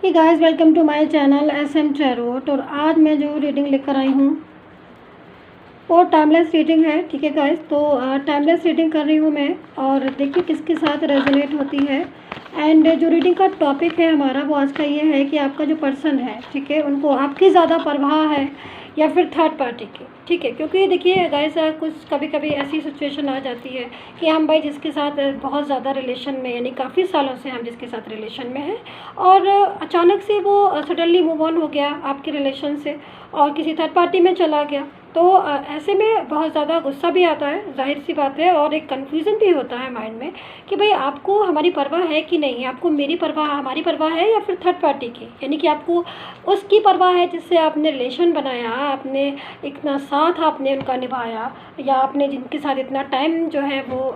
Hey guys, welcome to my channel SM tarot. और आज मैं जो रीडिंग लेकर आई हूँ वो टाइमलेस रीडिंग है। ठीक है गाइस, तो टाइमलेस रीडिंग कर रही हूँ मैं, और देखिए किसके साथ रेजोनेट होती है। एंड जो रीडिंग का टॉपिक है हमारा वो आज का ये है कि आपका जो पर्सन है, ठीक है, उनको आपकी ज़्यादा परवाह है या फिर थर्ड पार्टी की। ठीक है, क्योंकि देखिए गाइस, कुछ कभी कभी ऐसी सिचुएशन आ जाती है कि हम भाई जिसके साथ बहुत ज़्यादा रिलेशन में, यानी काफ़ी सालों से हम जिसके साथ रिलेशन में हैं, और अचानक से वो सडनली मूव ऑन हो गया आपके रिलेशन से और किसी थर्ड पार्टी में चला गया। तो ऐसे में बहुत ज़्यादा गुस्सा भी आता है, जाहिर सी बात है, और एक कन्फ्यूज़न भी होता है माइंड में कि भाई आपको हमारी परवाह है कि नहीं, आपको मेरी परवाह, हमारी परवाह है या फिर थर्ड पार्टी की। यानी कि आपको उसकी परवाह है जिससे आपने रिलेशन बनाया, आपने इतना साथ आपने उनका निभाया, या आपने जिनके साथ इतना टाइम जो है वो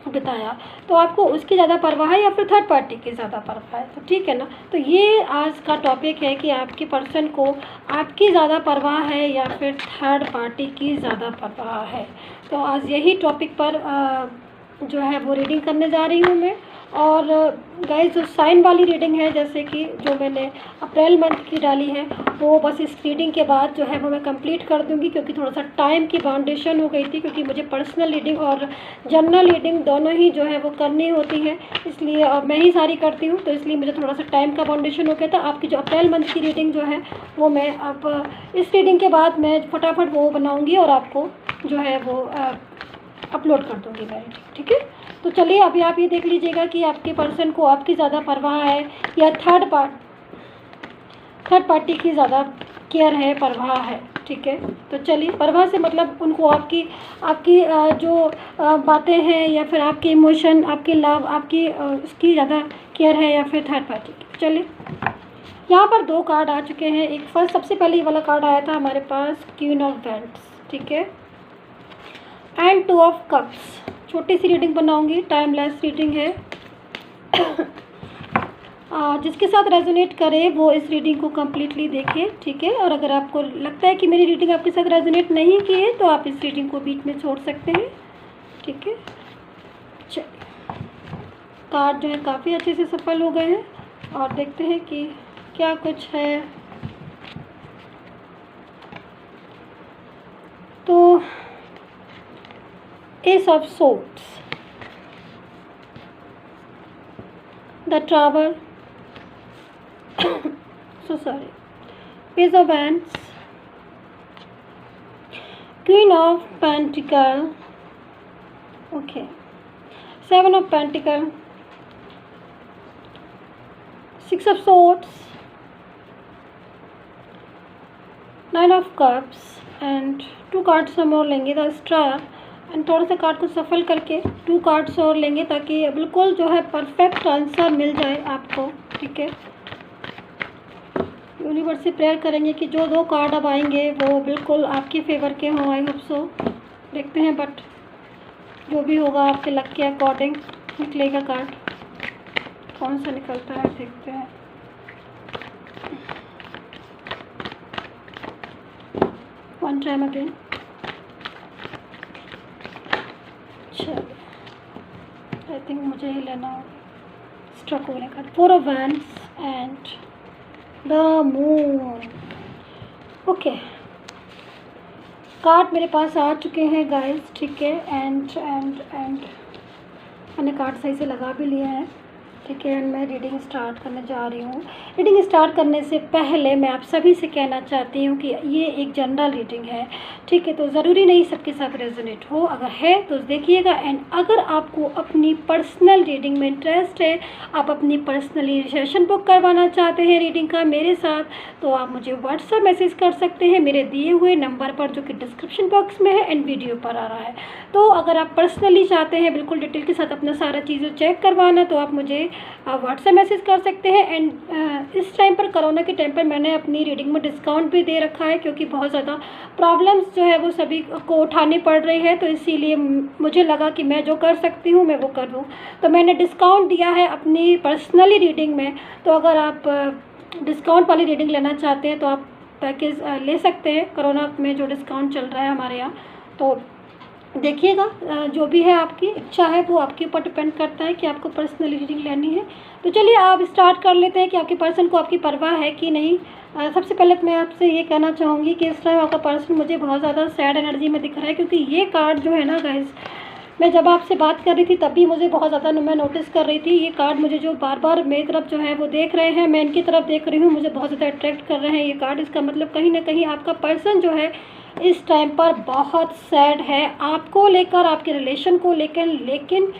बिताया, तो आपको उसकी ज़्यादा परवाह है या फिर थर्ड पार्टी की ज़्यादा परवाह है। तो ठीक है ना, तो ये आज का टॉपिक है कि आपके पर्सन को आपकी ज़्यादा परवाह है या फिर थर्ड पार्टी की ज़्यादा परवाह है। तो आज यही टॉपिक पर जो है वो रीडिंग करने जा रही हूँ मैं। और गाइस, जो साइन वाली रीडिंग है, जैसे कि जो मैंने अप्रैल मंथ की डाली है, वो बस इस रीडिंग के बाद जो है वो मैं कंप्लीट कर दूंगी, क्योंकि थोड़ा सा टाइम की बाउंडेशन हो गई थी, क्योंकि मुझे पर्सनल रीडिंग और जनरल रीडिंग दोनों ही जो है वो करनी होती है, इसलिए मैं ही सारी करती हूँ, तो इसलिए मुझे थोड़ा सा टाइम का बाउंडेशन हो गया था। आपकी जो अप्रैल मंथ की रीडिंग जो है वो मैं अब इस रीडिंग के बाद मैं फटाफट वो बनाऊँगी और आपको जो है वो अपलोड कर दूँगी मैं। ठीक है, तो चलिए अभी आप ये देख लीजिएगा कि आपके पर्सन को आपकी ज़्यादा परवाह है या थर्ड पार्टी की ज़्यादा केयर है, परवाह है। ठीक है, तो चलिए, परवाह से मतलब उनको आपकी आपकी जो बातें हैं या फिर आपके इमोशन, आपके लव, आपकी उसकी ज़्यादा केयर है या फिर थर्ड पार्टी की। चलिए, यहाँ पर दो कार्ड आ चुके हैं। एक फर्स्ट, सबसे पहले ये वाला कार्ड आया था हमारे पास, क्वीन ऑफ वैंड्स। ठीक है, एंड टू ऑफ कप्स। छोटी सी रीडिंग बनाऊंगी, टाइमलेस रीडिंग है। जिसके साथ रेजोनेट करे वो इस रीडिंग को कम्प्लीटली देखे। ठीक है, और अगर आपको लगता है कि मेरी रीडिंग आपके साथ रेजोनेट नहीं की है तो आप इस रीडिंग को बीच में छोड़ सकते हैं। ठीक है, चलिए, कार्ड जो है काफ़ी अच्छे से सफल हो गए हैं, और देखते हैं कि क्या कुछ है। तो S of swords, the travel, so sorry, Page of Wands, Queen of Pentacle, okay, Seven of Pentacle, Six of Swords, Nine of Cups, and two cards हम और लेंगे, द स्टार, एंड थोड़ा सा कार्ड को सफल करके टू कार्ड्स और लेंगे ताकि बिल्कुल जो है परफेक्ट आंसर मिल जाए आपको। ठीक है, यूनिवर्स से प्रेयर करेंगे कि जो दो कार्ड अब आएंगे वो बिल्कुल आपके फेवर के हों। आई होप सो, देखते हैं, बट जो भी होगा आपके लक के अकॉर्डिंग निकलेगा। कार्ड कौन सा निकलता है देखते हैं। वन टाइम अगेन, चलो, आई थिंक मुझे ही लेना होगा। स्ट्रक होने का four of wands and the moon. Okay, card मेरे पास आ चुके हैं गाइस। ठीक है, एंड मैंने कार्ड सही से लगा भी लिए हैं। ठीक है, एंड मैं रीडिंग स्टार्ट करने जा रही हूँ। रीडिंग स्टार्ट करने से पहले मैं आप सभी से कहना चाहती हूँ कि ये एक जनरल रीडिंग है। ठीक है, तो ज़रूरी नहीं सबके साथ रेजोनेट हो, अगर है तो देखिएगा। एंड अगर आपको अपनी पर्सनल रीडिंग में इंटरेस्ट है, आप अपनी पर्सनली सेशन बुक करवाना चाहते हैं रीडिंग का मेरे साथ, तो आप मुझे व्हाट्सएप मैसेज कर सकते हैं मेरे दिए हुए नंबर पर, जो कि डिस्क्रिप्शन बॉक्स में है एंड वीडियो पर आ रहा है। तो अगर आप पर्सनली चाहते हैं बिल्कुल डिटेल के साथ अपना सारा चीज़ें चेक करवाना, तो आप मुझे व्हाट्सएप मैसेज कर सकते हैं। एंड इस टाइम पर, कोरोना के टाइम पर, मैंने अपनी रीडिंग में डिस्काउंट भी दे रखा है, क्योंकि बहुत ज़्यादा प्रॉब्लम्स जो है वो सभी को उठानी पड़ रही है, तो इसीलिए मुझे लगा कि मैं जो कर सकती हूँ मैं वो कर दूँ, तो मैंने डिस्काउंट दिया है अपनी पर्सनली रीडिंग में। तो अगर आप डिस्काउंट वाली रीडिंग लेना चाहते हैं तो आप पैकेज ले सकते हैं। कोरोना में जो डिस्काउंट चल रहा है हमारे यहाँ, तो देखिएगा, जो भी है आपकी इच्छा है वो आपके ऊपर डिपेंड करता है कि आपको पर्सनली रीडिंग लेनी है। तो चलिए आप स्टार्ट कर लेते हैं कि आपके पर्सन को आपकी परवाह है कि नहीं। सबसे पहले तो मैं आपसे ये कहना चाहूँगी कि इस टाइम आपका पर्सन मुझे बहुत ज़्यादा सैड एनर्जी में दिख रहा है, क्योंकि ये कार्ड जो है ना गाइस, मैं जब आपसे बात कर रही थी तब भी मुझे बहुत ज़्यादा मैं नोटिस कर रही थी, ये कार्ड मुझे जो बार बार मेरी तरफ जो है वो देख रहे हैं, मैं इनकी तरफ देख रही हूँ, मुझे बहुत ज़्यादा अट्रैक्ट कर रहे हैं ये कार्ड। इसका मतलब कहीं ना कहीं आपका पर्सन जो है इस टाइम पर बहुत सैड है आपको लेकर, आपके रिलेशन को लेकर। लेकिन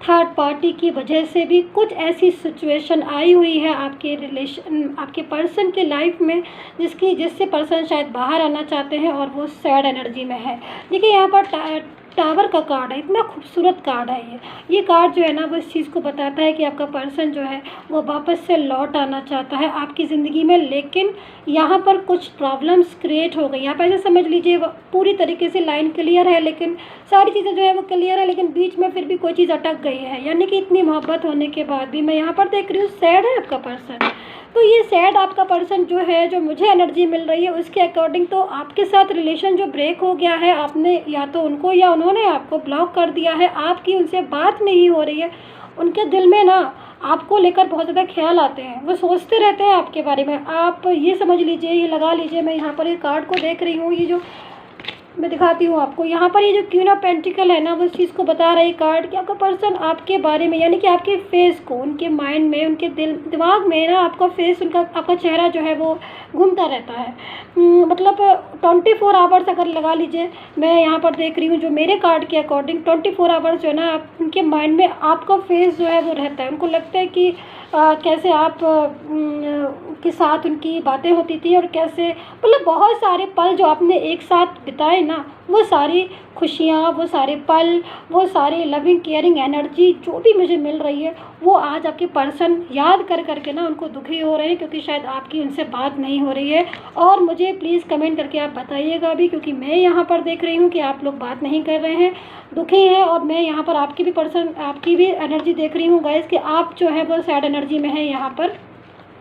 थर्ड पार्टी की वजह से भी कुछ ऐसी सिचुएशन आई हुई है आपके रिलेशन, आपके पर्सन के लाइफ में, जिससे पर्सन शायद बाहर आना चाहते हैं और वो सैड एनर्जी में है। देखिए यहाँ पर टावर का कार्ड है, इतना खूबसूरत कार्ड है ये कार्ड जो है ना वो इस चीज़ को बताता है कि आपका पर्सन जो है वो वापस से लौट आना चाहता है आपकी ज़िंदगी में। लेकिन यहाँ पर कुछ प्रॉब्लम्स क्रिएट हो गई। यहाँ पर ऐसे समझ लीजिए पूरी तरीके से लाइन क्लियर है, लेकिन सारी चीज़ें जो है वो क्लियर है, लेकिन बीच में फिर भी कोई चीज़ अटक गई है। यानी कि इतनी मोहब्बत होने के बाद भी मैं यहाँ पर देख रही हूँ सैड है आपका पर्सन। तो ये सैड आपका पर्सन जो है, जो मुझे एनर्जी मिल रही है उसके अकॉर्डिंग, तो आपके साथ रिलेशन जो ब्रेक हो गया है, आपने या तो उनको या उन्होंने आपको ब्लॉक कर दिया है, आपकी उनसे बात नहीं हो रही है। उनके दिल में ना आपको लेकर बहुत ज़्यादा ख्याल आते हैं, वो सोचते रहते हैं आपके बारे में। आप ये समझ लीजिए, ये लगा लीजिए, मैं यहाँ पर ये कार्ड को देख रही हूँ, ये जो मैं दिखाती हूँ आपको, यहाँ पर ये जो क्वीन ऑफ पेंटिकल है ना वो इस चीज़ को बता रहा है कार्ड कि आपका पर्सन आपके बारे में, यानी कि आपके फेस को, उनके माइंड में, उनके दिमाग में ना आपका फेस, उनका आपका चेहरा जो है वो घूमता रहता है। मतलब 24 आवर्स अगर लगा लीजिए, मैं यहाँ पर देख रही हूँ जो मेरे कार्ड के अकॉर्डिंग 24 आवर्स जो है ना उनके माइंड में आपका फेस जो है वो रहता है। उनको लगता है कि कैसे आप के साथ उनकी बातें होती थी, और कैसे मतलब बहुत सारे पल जो आपने एक साथ बिताए ना, वो सारी खुशियाँ, वो सारे पल, वो सारी लविंग केयरिंग एनर्जी जो भी मुझे मिल रही है, वो आज आपके पर्सन याद कर करके ना उनको दुखी हो रहे हैं, क्योंकि शायद आपकी उनसे बात नहीं हो रही है। और मुझे प्लीज़ कमेंट करके आप बताइएगा भी, क्योंकि मैं यहाँ पर देख रही हूँ कि आप लोग बात नहीं कर रहे हैं, दुखी हैं। और मैं यहाँ पर आपकी भी पर्सन, आपकी भी एनर्जी देख रही हूँ गाइस कि आप जो है वो सैड एनर्जी में है यहाँ पर।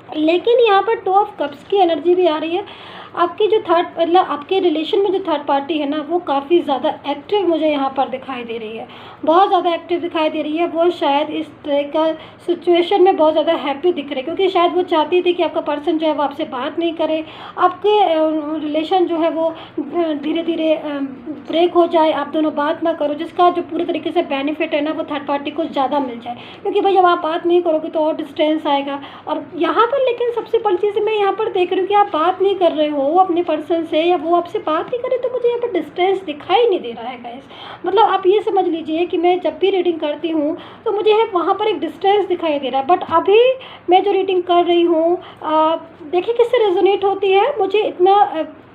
लेकिन यहाँ पर 2 ऑफ कप्स की एनर्जी भी आ रही है। आपकी जो थर्ड, मतलब आपके रिलेशन में जो थर्ड पार्टी है ना वो काफ़ी ज़्यादा एक्टिव मुझे यहाँ पर दिखाई दे रही है, बहुत ज़्यादा एक्टिव दिखाई दे रही है। वो शायद इस तरह का सिचुएशन में बहुत ज़्यादा हैप्पी दिख रहे, क्योंकि शायद वो चाहती थी कि आपका पर्सन जो है वो आपसे बात नहीं करे, आपके रिलेशन जो है वो धीरे धीरे ब्रेक हो जाए, आप दोनों बात ना करो, जिसका जो पूरे तरीके से बेनिफिट है ना वो थर्ड पार्टी को ज़्यादा मिल जाए। क्योंकि भाई जब आप बात नहीं करोगे तो और डिस्टेंस आएगा। और यहाँ पर लेकिन सबसे बड़ी चीज़ मैं यहाँ पर देख रही हूँ कि आप बात नहीं कर रहे हो अपने पर्सन से, या वो आपसे बात नहीं करे, तो मुझे यहाँ पर डिस्टेंस दिखाई नहीं दे रहा है गाइस। मतलब आप ये समझ लीजिए कि मैं जब भी रीडिंग करती हूँ तो मुझे है वहाँ पर एक डिस्टेंस दिखाई दे रहा है। बट अभी मैं जो रीडिंग कर रही हूँ, देखिए किससे रेजोनेट होती है, मुझे इतना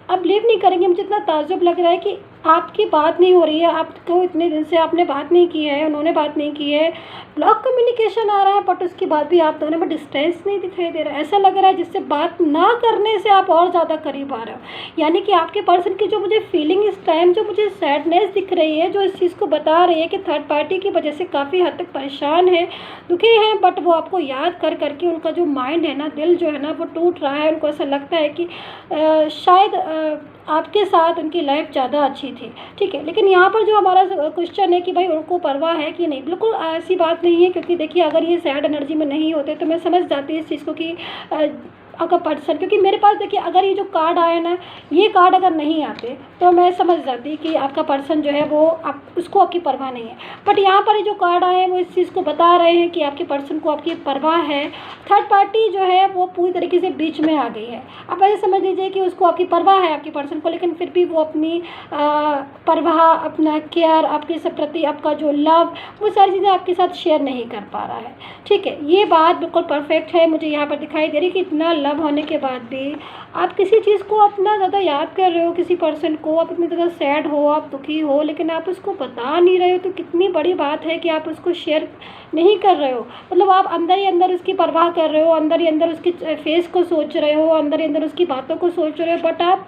आप बिलीव नहीं करेंगे, मुझे इतना ताज्जुब लग रहा है कि आपकी बात नहीं हो रही है, आपको इतने दिन से आपने बात नहीं की है, उन्होंने बात नहीं की है, ब्लॉक कम्युनिकेशन आ रहा है, बट उसके बाद भी आप दोनों में डिस्टेंस नहीं दिखाई दे रहा है। ऐसा लग रहा है जिससे बात ना करने से आप और ज़्यादा करीब आ रहे हो। यानी कि आपके पर्सन की जो मुझे फीलिंग इस टाइम, जो मुझे सैडनेस दिख रही है, जो इस चीज़ को बता रही है कि थर्ड पार्टी की वजह से काफ़ी हद तक परेशान है, दुखी हैं, बट वो आपको याद कर करके उनका जो माइंड है ना, दिल जो है ना वो टूट रहा है। उनको ऐसा लगता है कि शायद आपके साथ उनकी लाइफ ज़्यादा अच्छी थी, ठीक है। लेकिन यहाँ पर जो हमारा क्वेश्चन है कि भाई उनको परवाह है कि नहीं, बिल्कुल ऐसी बात नहीं है। क्योंकि देखिए अगर ये सैड एनर्जी में नहीं होते तो मैं समझ जाती इस चीज़ को कि आपका पर्सन, क्योंकि मेरे पास देखिए अगर ये जो कार्ड आए ना, ये कार्ड अगर नहीं आते तो मैं समझ जाती कि आपका पर्सन जो है वो उसको आपकी परवाह नहीं है। बट यहाँ पर ये जो कार्ड आए हैं वो इस चीज़ को बता रहे हैं कि आपके पर्सन को आपकी परवाह है। थर्ड पार्टी जो है वो पूरी तरीके से बीच में आ गई है। आप ऐसे समझ लीजिए कि उसको आपकी परवाह है आपके पर्सन को, लेकिन फिर भी वो अपनी परवाह, अपना केयर, आपके प्रति आपका जो लव, वो सारी चीज़ें आपके साथ शेयर नहीं कर पा रहा है, ठीक है। ये बात बिल्कुल परफेक्ट है, मुझे यहाँ पर दिखाई दे रही है कि इतना लव होने के बाद भी आप किसी चीज़ को अपना ज़्यादा याद कर रहे हो, किसी पर्सन को आप इतनी ज़्यादा सैड हो, आप दुखी हो, लेकिन आप उसको बता नहीं रहे हो। तो कितनी बड़ी बात है कि आप उसको शेयर नहीं कर रहे हो। मतलब आप अंदर ही अंदर उसकी परवाह कर रहे हो, अंदर ही अंदर उसके फेस को सोच रहे हो, अंदर ही अंदर उसकी बातों को सोच रहे हो, बट आप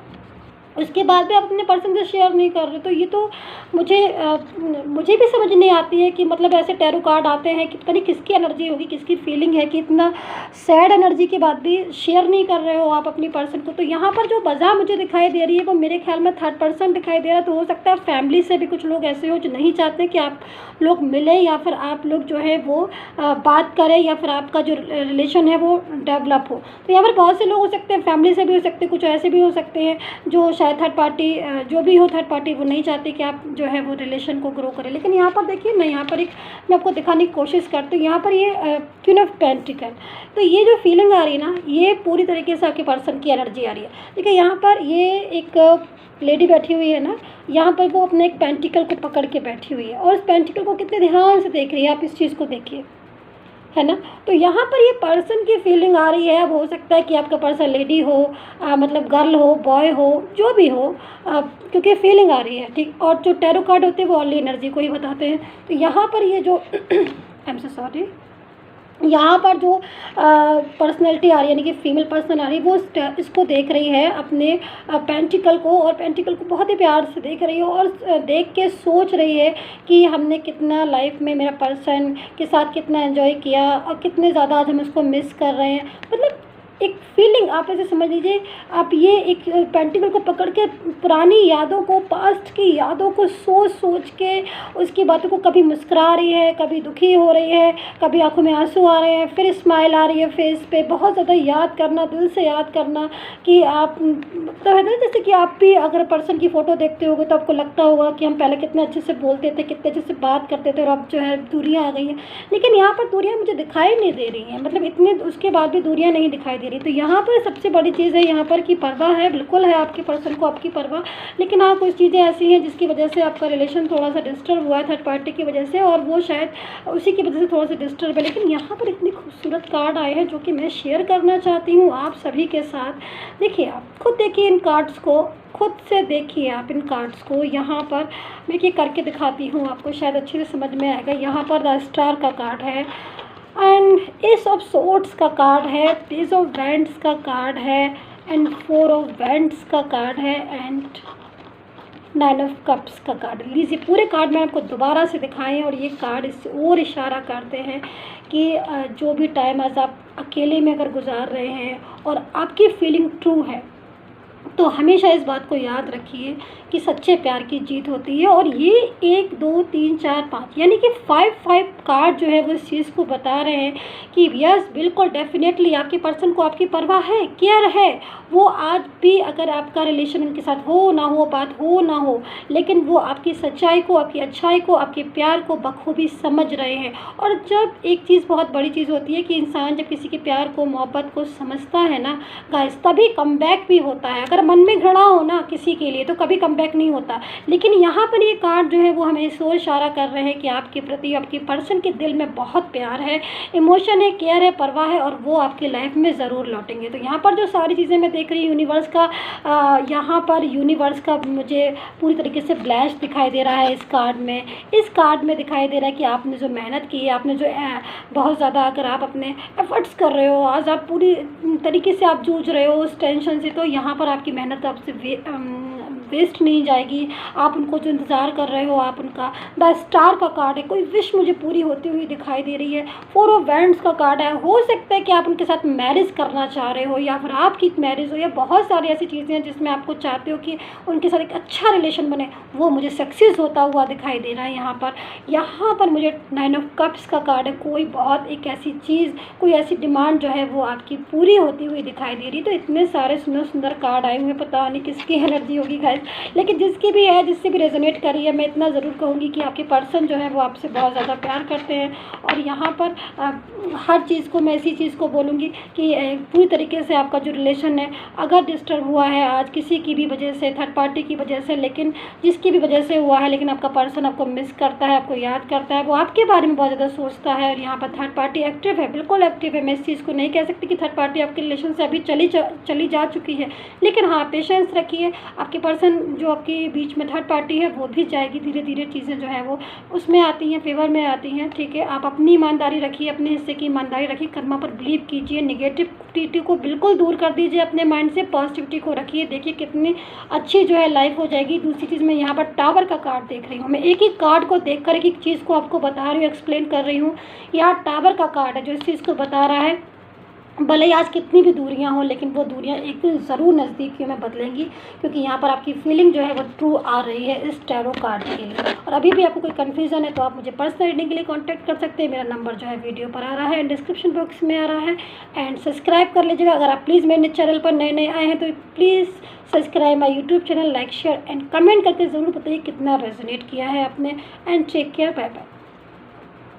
उसके बाद भी आप अपने पर्सन से शेयर नहीं कर रहे, तो ये तो मुझे भी समझ नहीं आती है कि मतलब ऐसे टैरो कार्ड आते हैं कि पता नहीं किसकी एनर्जी होगी, किसकी फीलिंग है कि इतना सैड एनर्जी के बाद भी शेयर नहीं कर रहे हो आप अपनी पर्सन को। तो यहाँ पर जो वजह मुझे दिखाई दे रही है वो मेरे ख्याल में थर्ड पर्सन दिखाई दे रहा है। तो हो सकता है फैमिली से भी कुछ लोग ऐसे हो जो नहीं चाहते कि आप लोग मिलें या फिर आप लोग जो है वो बात करें या फिर आपका जो रिलेशन है वो डेवलप हो। तो यहाँ पर बहुत से लोग हो सकते हैं, फैमिली से भी हो सकते हैं, कुछ ऐसे भी हो सकते हैं जो शायद थर्ड पार्टी, जो भी हो थर्ड पार्टी, वो नहीं चाहते कि आप जो है वो रिलेशन को ग्रो करें। लेकिन यहाँ पर देखिए, मैं यहाँ पर एक मैं आपको दिखाने की कोशिश करती हूँ। यहाँ पर ये क्वीन ऑफ पेंटिकल, तो ये जो फीलिंग आ रही है ना, ये पूरी तरीके से आपके पर्सन की एनर्जी आ रही है। देखिए यहाँ पर ये एक लेडी बैठी हुई है ना, यहाँ पर वो अपने एक पेंटिकल को पकड़ के बैठी हुई है और उस पेंटिकल को कितने ध्यान से देख रही है। आप इस चीज़ को देखिए, है ना। तो यहाँ पर ये पर्सन की फीलिंग आ रही है। अब हो सकता है कि आपका पर्सन लेडी हो, मतलब गर्ल हो, बॉय हो, जो भी हो, क्योंकि फीलिंग आ रही है, ठीक। और जो टैरो कार्ड होते हैं वो ओनली एनर्जी को ही बताते हैं। तो यहाँ पर ये जो आई एम सो सॉरी, यहाँ पर जो पर्सनैलिटी आ रही है, यानी कि फीमेल पर्सन आ रही है, वो इसको देख रही है अपने पेंटिकल को, और पेंटिकल को बहुत ही प्यार से देख रही है और देख के सोच रही है कि हमने कितना लाइफ में मेरा पर्सन के साथ कितना एंजॉय किया और कितने ज़्यादा आज हम उसको मिस कर रहे हैं। मतलब एक फीलिंग आप ऐसे समझ लीजिए, आप ये एक पेंटिकल को पकड़ के पुरानी यादों को, पास्ट की यादों को सोच सोच के उसकी बातों को, कभी मुस्कुरा रही है, कभी दुखी हो रही है, कभी आंखों में आंसू आ रहे हैं, फिर स्माइल आ रही है फेस पे। बहुत ज़्यादा याद करना, दिल से याद करना कि आप, तो है ना, जैसे कि आप भी अगर पर्सन की फ़ोटो देखते होगे तो आपको लगता होगा कि हम पहले कितने अच्छे से बोलते थे, कितने अच्छे से बात करते थे, और अब जो है दूरियाँ आ गई हैं। लेकिन यहाँ पर दूरियाँ मुझे दिखाई नहीं दे रही हैं, मतलब इतने उसके बाद भी दूरियाँ नहीं दिखाई दे रही। तो यहाँ पर सबसे बड़ी चीज़ है यहाँ पर कि परवाह है, बिल्कुल है आपके पर्सन को आपकी परवाह। लेकिन हाँ, कुछ चीज़ें ऐसी हैं जिसकी वजह से आपका रिलेशन थोड़ा सा डिस्टर्ब हुआ है थर्ड पार्टी की वजह से, और वो शायद उसी की वजह से थोड़ा सा डिस्टर्ब है। लेकिन यहाँ पर इतनी खूबसूरत कार्ड आए हैं जो कि मैं शेयर करना चाहती हूँ आप सभी के साथ। देखिए, आप खुद देखिए इन कार्ड्स को, खुद से देखिए आप इन कार्ड्स को। यहाँ पर मैं ये करके दिखाती हूँ आपको, शायद अच्छे से समझ में आएगा। यहाँ पर द स्टार का कार्ड है, एंड एस ऑफ सोर्ड्स का कार्ड है, पेज ऑफ वैंड्स का कार्ड है, एंड 4 ऑफ वैंड्स का कार्ड है, एंड 9 ऑफ कप्स का कार्ड। लीजिए, पूरे कार्ड मैं आपको दोबारा से दिखाएं, और ये कार्ड इस और इशारा करते हैं कि जो भी टाइम आज आप अकेले में अगर गुजार रहे हैं और आपकी फीलिंग ट्रू है, तो हमेशा इस बात को याद रखिए कि सच्चे प्यार की जीत होती है। और ये 1 2 3 4 5 यानी कि 5 कार्ड जो है वो इस चीज़ को बता रहे हैं कि यस, बिल्कुल डेफिनेटली आपके पर्सन को आपकी परवाह है, केयर है। वो आज भी, अगर आपका रिलेशन उनके साथ हो ना हो, बात हो ना हो, लेकिन वो आपकी सच्चाई को, आपकी अच्छाई को, आपके प्यार को बखूबी समझ रहे हैं। और जब एक चीज़, बहुत बड़ी चीज़ होती है कि इंसान जब किसी के प्यार को, मोहब्बत को समझता है ना गाइस, तभी कमबैक भी होता है। अगर मन में घृणा हो ना किसी के लिए तो कभी कमबैक नहीं होता। लेकिन यहाँ पर ये कार्ड जो है वो हमें इस ओर इशारा कर रहे हैं कि आपके प्रति, आपके पर्सन के दिल में बहुत प्यार है, इमोशन है, केयर है, परवाह है, और वो आपकी लाइफ में ज़रूर लौटेंगे। तो यहाँ पर जो सारी चीज़ें मैं देख रही हूँ यूनिवर्स का, यहाँ पर यूनिवर्स का मुझे पूरी तरीके से ब्लैश दिखाई दे रहा है इस कार्ड में। इस कार्ड में दिखाई दे रहा है कि आपने जो मेहनत की है, आपने जो बहुत ज़्यादा, अगर आप अपने एफर्ट्स कर रहे हो, आज आप पूरी तरीके से आप जूझ रहे हो उस टेंशन से, तो यहाँ पर आपकी मेहनत आपसे वेस्ट नहीं जाएगी। आप उनको जो इंतज़ार कर रहे हो, आप उनका, द स्टार का कार्ड है, कोई विश मुझे पूरी होती हुई दिखाई दे रही है। 4 ऑफ वैंड्स का कार्ड है, हो सकता है कि आप उनके साथ मैरिज करना चाह रहे हो, या फिर आपकी मैरिज हो, या बहुत सारी ऐसी चीज़ें हैं जिसमें आपको चाहते हो कि उनके साथ एक अच्छा रिलेशन बने, वो मुझे सक्सेस होता हुआ दिखाई दे रहा है। यहाँ पर मुझे 9 ऑफ कप्स का कार्ड है, कोई बहुत एक ऐसी चीज़, कोई ऐसी डिमांड जो है वो आपकी पूरी होती हुई दिखाई दे रही। तो इतने सारे सुंदर सुंदर कार्ड आए हुए, पता नहीं किसकी एनर्जी होगी गाइस, लेकिन जिसकी भी है, जिससे भी रेजोनेट कर रही है, मैं इतना ज़रूर कहूँगी कि आपके पर्सन जो है वो आपसे बहुत ज़्यादा प्यार करते हैं। और यहाँ पर हर चीज़ को, मैं इसी चीज़ को बोलूँगी कि पूरी तरीके से आपका जो रिलेशन है, अगर डिस्टर्ब हुआ है आज किसी की भी वजह से, थर्ड पार्टी की वजह से, लेकिन जिसकी भी वजह से हुआ है, लेकिन आपका पर्सन आपको मिस करता है, आपको याद करता है, वो आपके बारे में बहुत ज़्यादा सोचता है। और यहाँ पर थर्ड पार्टी एक्टिव है, बिल्कुल एक्टिव है। मैं इस चीज़ को नहीं कह सकती कि थर्ड पार्टी आपके रिलेशन से अभी चली जा चुकी है, लेकिन हाँ, पेशेंस रखिए। आपके पर्सन पर्सन जो आपके बीच में थर्ड पार्टी है वो भी जाएगी, धीरे धीरे चीज़ें जो है वो उसमें आती हैं, फेवर में आती हैं, ठीक है। आप अपनी ईमानदारी रखिए, अपने हिस्से की ईमानदारी रखिए, कर्मा पर बिलीव कीजिए, निगेटिविटी को बिल्कुल दूर कर दीजिए अपने माइंड से, पॉजिटिविटी को रखिए, देखिए कितनी अच्छी जो है लाइफ हो जाएगी। दूसरी चीज़ मैं यहाँ पर टावर का कार्ड देख रही हूँ, मैं एक ही कार्ड को देख कर एक एक चीज़ को आपको बता रही हूँ, एक्सप्लेन कर रही हूँ। यहाँ टावर का कार्ड है जो इस चीज़ को बता रहा है, भले ही आज कितनी भी दूरियां हों लेकिन वो दूरियां एक दिन ज़रूर नज़दीकियों में बदलेंगी, क्योंकि यहाँ पर आपकी फीलिंग जो है वो ट्रू आ रही है इस टैरो कार्ड के लिए। और अभी भी आपको कोई कन्फ्यूज़न है तो आप मुझे पर्सनल रीडिंग के लिए कांटेक्ट कर सकते हैं। मेरा नंबर जो है वीडियो पर आ रहा है एंड डिस्क्रिप्शन बॉक्स में आ रहा है। एंड सब्सक्राइब कर लीजिएगा अगर आप प्लीज़ मेरे चैनल पर नए नए आए हैं तो please subscribe my YouTube channel, like share and comment करके ज़रूर बताइए कितना रेजोनेट किया है आपने। And take care, bye bye.